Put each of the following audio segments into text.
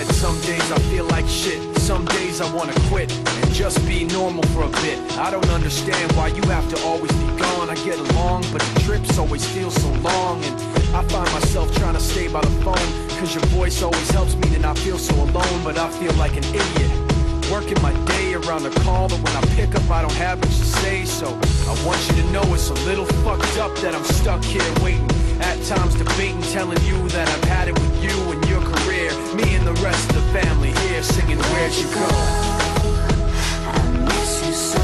said some days I feel like shit, some days I wanna quit and just be normal for a bit. I don't understand why you have to always be gone. I get along, but the trips always feel so long. And I find myself trying to stay by the phone, cause your voice always helps me to not feel so alone. But I feel like an idiot, working my day around the call, but when I pick up I don't have much to say. So I want you to know it's a little fucked up that I'm stuck here waiting, at times debating, telling you that I've had it with you and your career. Me and the rest of the family here singing Where'd You Go? I miss you so.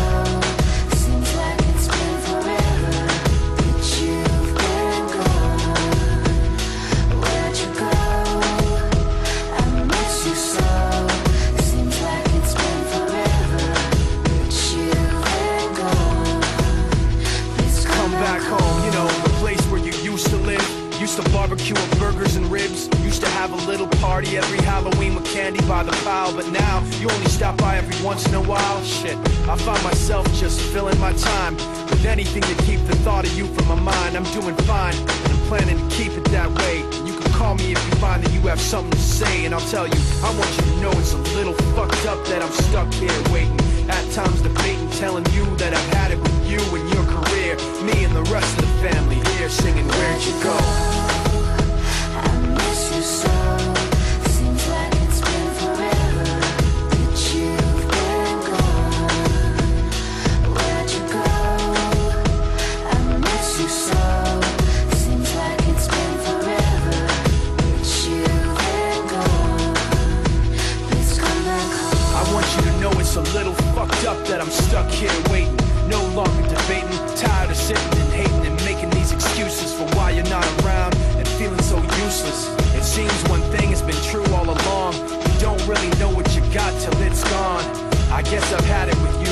Seems like it's been forever that you've been gone. Where'd you go? I miss you so. Seems like it's been forever that you've been gone. Please Come back home, you know, the place where you used to live. Used to barbecue with burgers and ribs. Used to have a little party every Halloween with candy by the pile. But now, you only stop by every once in a while. Shit, I find myself just filling my time with anything to keep the thought of you from my mind. I'm doing fine, and I'm planning to keep it that way. You can call me if you find that you have something to say, and I'll tell you, I want you to know it's a little fucked up that I'm stuck here waiting, at times debating, telling you that I've had it with you and your career. Me and the rest of the family here singing Where'd You Go? I miss you so. Seems like it's been forever that you've been gone. Where'd you go? I miss you so. Seems like it's been forever that you've been gone. Please come back home. I want you to know it's a little fucked up that I'm stuck here waiting, no longer debating, tired of sitting and hating and making these excuses for why you're not around and feeling so useless. It seems one thing has been true all along, you don't really know what you got till it's gone. I guess I've had it with you